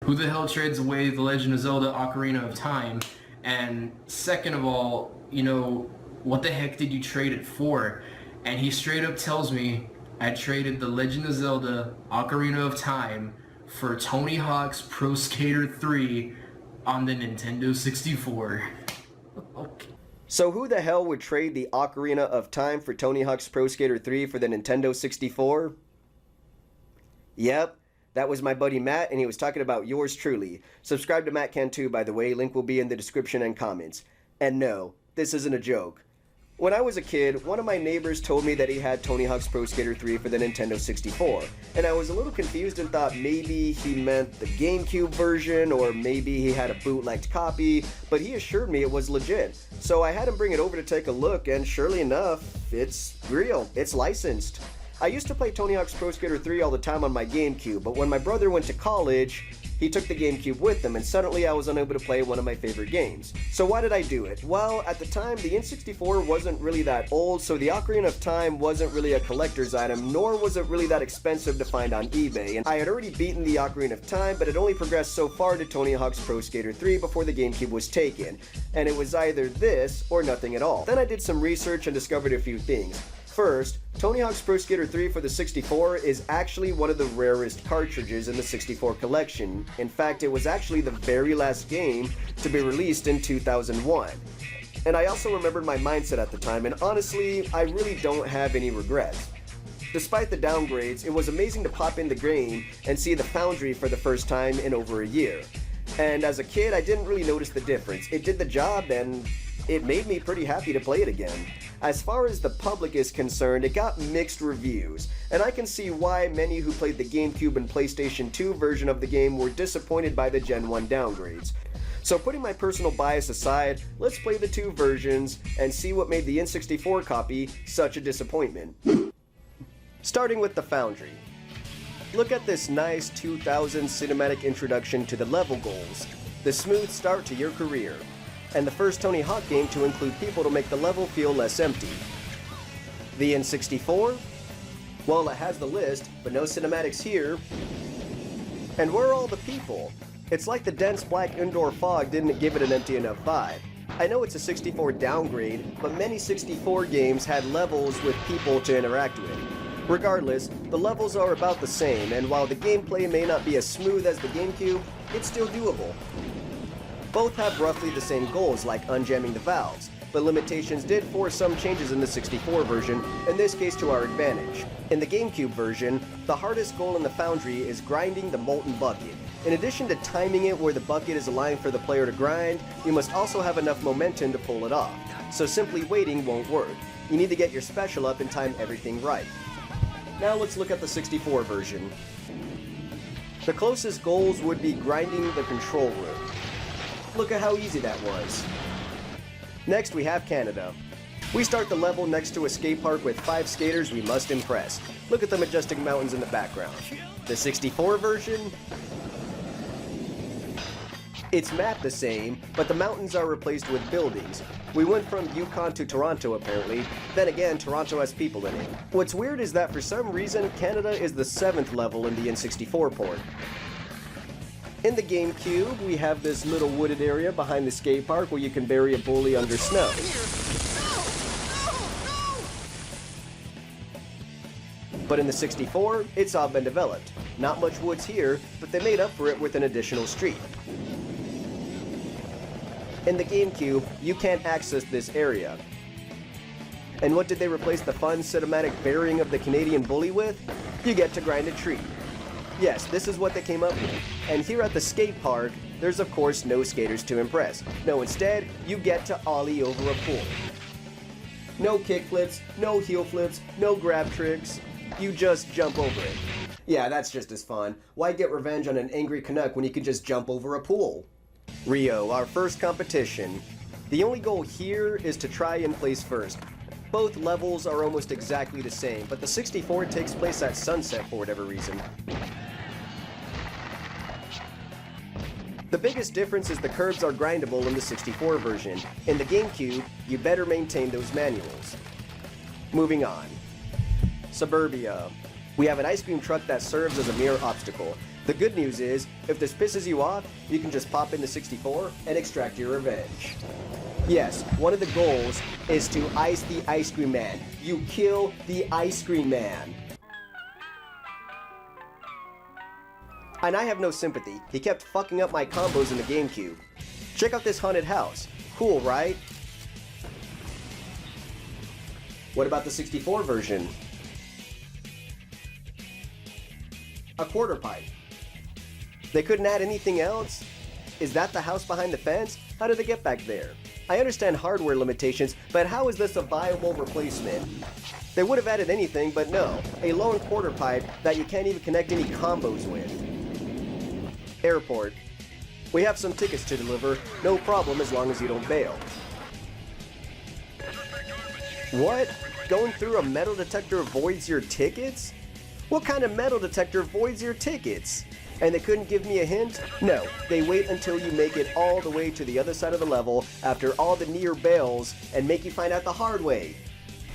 Who the hell trades away The Legend of Zelda Ocarina of Time? And second of all, what the heck did you trade it for? And he straight up tells me I traded The Legend of Zelda Ocarina of Time for Tony Hawk's Pro Skater 3 on the Nintendo 64. Okay. So who the hell would trade the Ocarina of Time for Tony Hawk's Pro Skater 3 for the Nintendo 64? Yep, that was my buddy Matt, and he was talking about yours truly. Subscribe to Matt Can Too, by the way. Link will be in the description and comments. And no, this isn't a joke. When I was a kid, one of my neighbors told me that he had Tony Hawk's Pro Skater 3 for the Nintendo 64, and I was a little confused and thought maybe he meant the GameCube version, or maybe he had a bootlegged copy, but he assured me it was legit. So I had him bring it over to take a look, and surely enough, it's real. It's licensed. I used to play Tony Hawk's Pro Skater 3 all the time on my GameCube, but when my brother went to college, he took the GameCube with him, and suddenly I was unable to play one of my favorite games. So why did I do it? Well, at the time, the N64 wasn't really that old, so the Ocarina of Time wasn't really a collector's item, nor was it really that expensive to find on eBay. And I had already beaten the Ocarina of Time, but had only progressed so far to Tony Hawk's Pro Skater 3 before the GameCube was taken. And it was either this or nothing at all. Then I did some research and discovered a few things. First, Tony Hawk's Pro Skater 3 for the 64 is actually one of the rarest cartridges in the 64 collection. In fact, it was actually the very last game to be released in 2001. And I also remembered my mindset at the time, and honestly, I really don't have any regrets. Despite the downgrades, it was amazing to pop in the game and see the Foundry for the first time in over a year. And as a kid, I didn't really notice the difference. It did the job, and it made me pretty happy to play it again. As far as the public is concerned, it got mixed reviews, and I can see why many who played the GameCube and PlayStation 2 version of the game were disappointed by the Gen 1 downgrades. So putting my personal bias aside, let's play the two versions and see what made the N64 copy such a disappointment. Starting with the Foundry. Look at this nice 2000 cinematic introduction to the level goals, the smooth start to your career, and the first Tony Hawk game to include people to make the level feel less empty. The N64? Well, it has the list, but no cinematics here. And where are all the people? It's like the dense black indoor fog didn't give it an empty enough vibe. I know it's a 64 downgrade, but many 64 games had levels with people to interact with. Regardless, the levels are about the same, and while the gameplay may not be as smooth as the GameCube, it's still doable. Both have roughly the same goals, like unjamming the valves, but limitations did force some changes in the 64 version, in this case to our advantage. In the GameCube version, the hardest goal in the Foundry is grinding the molten bucket. In addition to timing it where the bucket is aligned for the player to grind, you must also have enough momentum to pull it off, so simply waiting won't work. You need to get your special up and time everything right. Now let's look at the 64 version. The closest goals would be grinding the control room. Look at how easy that was. Next we have Canada. We start the level next to a skate park with 5 skaters we must impress. Look at the majestic mountains in the background. The 64 version? It's mapped the same, but the mountains are replaced with buildings. We went from Yukon to Toronto apparently, then again Toronto has people in it. What's weird is that for some reason Canada is the 7th level in the N64 port. In the GameCube, we have this little wooded area behind the skate park where you can bury a bully under snow. But in the 64, it's all been developed. Not much woods here, but they made up for it with an additional street. In the GameCube, you can't access this area. And what did they replace the fun cinematic burying of the Canadian bully with? You get to grind a tree. Yes, this is what they came up with. And here at the skate park, there's of course no skaters to impress. No, instead, you get to ollie over a pool. No kickflips, no heel flips, no grab tricks. You just jump over it. Yeah, that's just as fun. Why get revenge on an angry Canuck when you can just jump over a pool? Rio, our first competition. The only goal here is to try and place first. Both levels are almost exactly the same, but the 64 takes place at sunset for whatever reason. The biggest difference is the curves are grindable in the 64 version. In the GameCube, you better maintain those manuals. Moving on. Suburbia. We have an ice cream truck that serves as a mere obstacle. The good news is, if this pisses you off, you can just pop into 64 and extract your revenge. Yes, one of the goals is to ice the ice cream man. You kill the ice cream man. And I have no sympathy. He kept fucking up my combos in the GameCube. Check out this haunted house. Cool, right? What about the 64 version? A quarter pipe. They couldn't add anything else? Is that the house behind the fence? How did they get back there? I understand hardware limitations, but how is this a viable replacement? They would have added anything, but no. A lone quarter pipe that you can't even connect any combos with. Airport. We have some tickets to deliver. No problem as long as you don't bail. What? Going through a metal detector voids your tickets? What kind of metal detector voids your tickets? And they couldn't give me a hint? No, they wait until you make it all the way to the other side of the level after all the near bails and make you find out the hard way.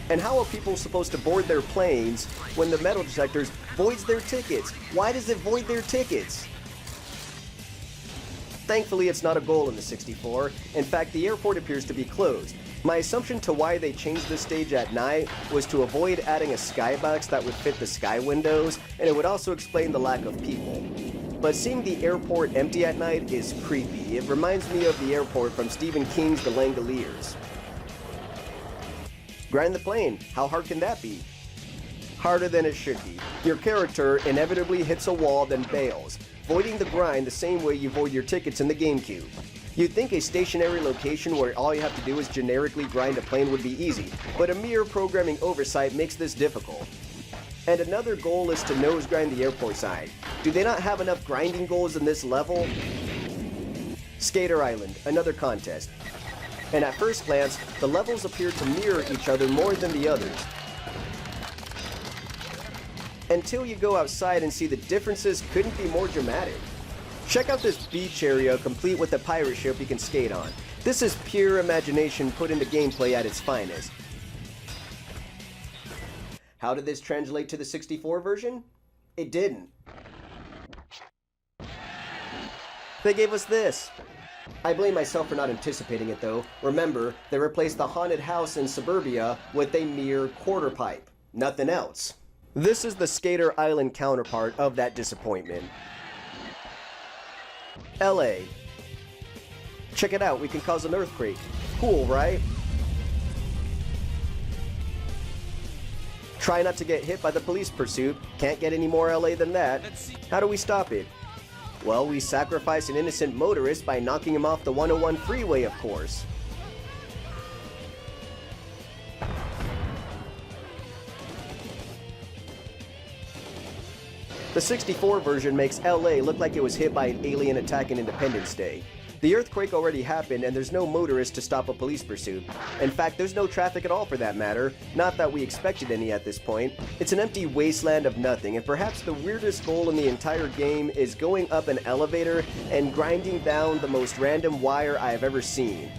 And how are people supposed to board their planes when the metal detectors voids their tickets? Why does it void their tickets? Thankfully, it's not a goal in the 64. In fact, the airport appears to be closed. My assumption to why they changed this stage at night was to avoid adding a skybox that would fit the sky windows, and it would also explain the lack of people. But seeing the airport empty at night is creepy. It reminds me of the airport from Stephen King's The Langoliers. Grind the plane. How hard can that be? Harder than it should be. Your character inevitably hits a wall, then bails, voiding the grind the same way you void your tickets in the GameCube. You'd think a stationary location where all you have to do is generically grind a plane would be easy, but a mere programming oversight makes this difficult. And another goal is to nose grind the airport side. Do they not have enough grinding goals in this level? Skater Island, another contest. And at first glance, the levels appear to mirror each other more than the others. Until you go outside and see the differences couldn't be more dramatic. Check out this beach area complete with a pirate ship you can skate on. This is pure imagination put into gameplay at its finest. How did this translate to the 64 version? It didn't. They gave us this. I blame myself for not anticipating it though. Remember, they replaced the haunted house in Suburbia with a mere quarter pipe. Nothing else. This is the Skater Island counterpart of that disappointment. LA. Check it out, we can cause an earthquake. Cool, right? Try not to get hit by the police pursuit. Can't get any more LA than that. How do we stop it? Well, we sacrifice an innocent motorist by knocking him off the 101 freeway, of course. The 64 version makes LA look like it was hit by an alien attack in Independence Day. The earthquake already happened and there's no motorist to stop a police pursuit. In fact, there's no traffic at all for that matter, not that we expected any at this point. It's an empty wasteland of nothing, and perhaps the weirdest goal in the entire game is going up an elevator and grinding down the most random wire I have ever seen.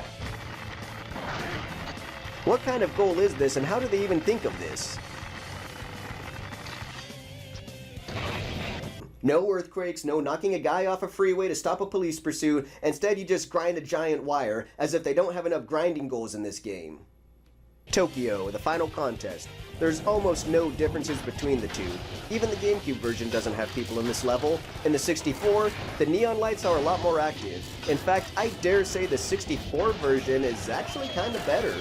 What kind of goal is this, and how do they even think of this? No earthquakes, no knocking a guy off a freeway to stop a police pursuit. Instead, you just grind a giant wire, as if they don't have enough grinding goals in this game. Tokyo, the final contest. There's almost no differences between the two. Even the GameCube version doesn't have people in this level. In the 64, the neon lights are a lot more active. In fact, I dare say the 64 version is actually kinda better.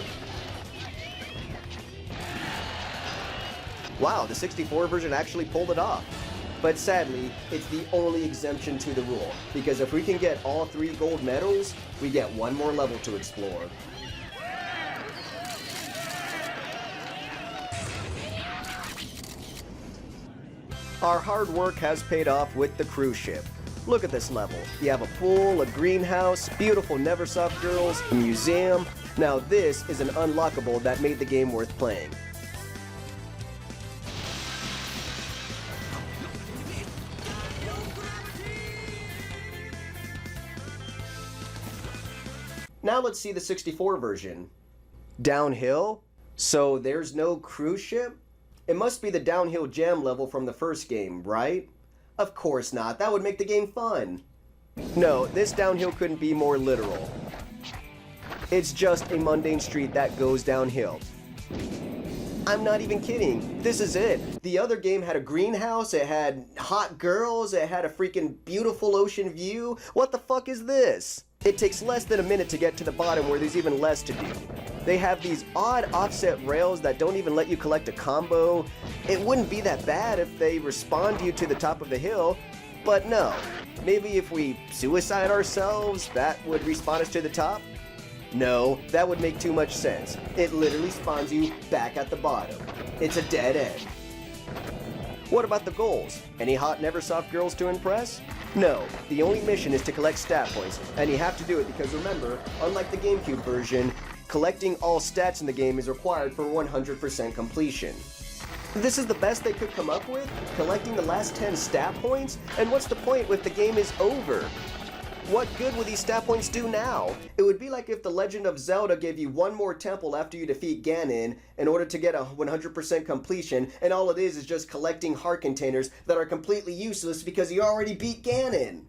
Wow, the 64 version actually pulled it off. But sadly, it's the only exemption to the rule, because if we can get all 3 gold medals, we get one more level to explore. Our hard work has paid off with the cruise ship. Look at this level. You have a pool, a greenhouse, beautiful Neversoft girls, a museum. Now this is an unlockable that made the game worth playing. Now let's see the 64 version. Downhill? So there's no cruise ship? It must be the downhill jam level from the first game, right? Of course not, that would make the game fun. No, this downhill couldn't be more literal. It's just a mundane street that goes downhill. I'm not even kidding. This is it. The other game had a greenhouse, it had hot girls, it had a freaking beautiful ocean view. What the fuck is this? It takes less than a minute to get to the bottom where there's even less to do. They have these odd offset rails that don't even let you collect a combo. It wouldn't be that bad if they respond you to the top of the hill, but no. Maybe if we suicide ourselves, that would respawn us to the top? No, that would make too much sense. It literally spawns you back at the bottom. It's a dead end. What about the goals? Any hot Neversoft girls to impress? No, the only mission is to collect stat points, and you have to do it because remember, unlike the GameCube version, collecting all stats in the game is required for 100% completion. This is the best they could come up with? Collecting the last 10 stat points? And what's the point if the game is over? What good would these stat points do now? It would be like if The Legend of Zelda gave you one more temple after you defeat Ganon in order to get a 100% completion, and all it is just collecting heart containers that are completely useless because you already beat Ganon.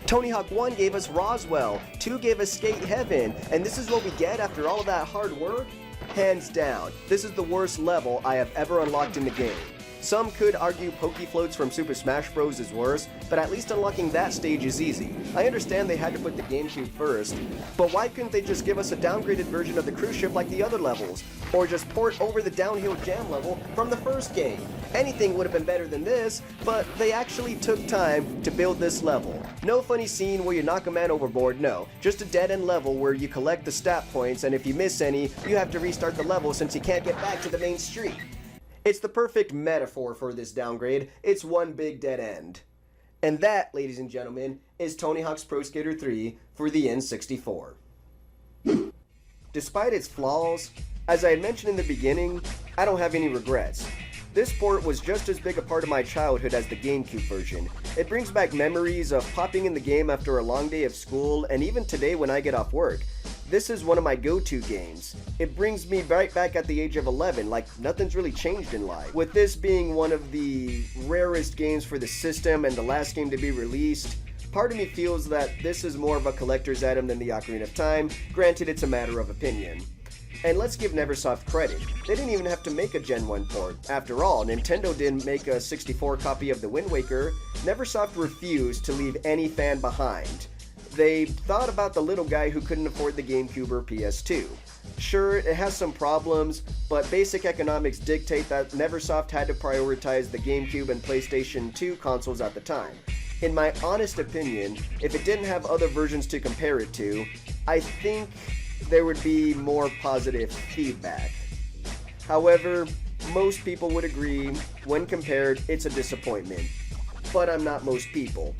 Tony Hawk 1 gave us Roswell, 2 gave us Skate Heaven, and this is what we get after all of that hard work? Hands down, this is the worst level I have ever unlocked in the game. Some could argue Pokefloats from Super Smash Bros. Is worse, but at least unlocking that stage is easy. I understand they had to put the GameCube first, but why couldn't they just give us a downgraded version of the cruise ship like the other levels? Or just port over the downhill jam level from the first game? Anything would have been better than this, but they actually took time to build this level. No funny scene where you knock a man overboard, no. Just a dead-end level where you collect the stat points, and if you miss any, you have to restart the level since you can't get back to the main street. It's the perfect metaphor for this downgrade. It's one big dead end. And that, ladies and gentlemen, is Tony Hawk's Pro Skater 3 for the N64. Despite its flaws, as I had mentioned in the beginning, I don't have any regrets. This port was just as big a part of my childhood as the GameCube version. It brings back memories of popping in the game after a long day of school, and even today when I get off work. This is one of my go-to games. It brings me right back at the age of 11, like nothing's really changed in life. With this being one of the rarest games for the system and the last game to be released, part of me feels that this is more of a collector's item than the Ocarina of Time. Granted, it's a matter of opinion. And let's give Neversoft credit. They didn't even have to make a Gen 1 port. After all, Nintendo didn't make a 64 copy of the Wind Waker. Neversoft refused to leave any fan behind. They thought about the little guy who couldn't afford the GameCube or PS2. Sure, it has some problems, but basic economics dictate that Neversoft had to prioritize the GameCube and PlayStation 2 consoles at the time. In my honest opinion, if it didn't have other versions to compare it to, I think there would be more positive feedback. However, most people would agree, when compared, it's a disappointment. But I'm not most people.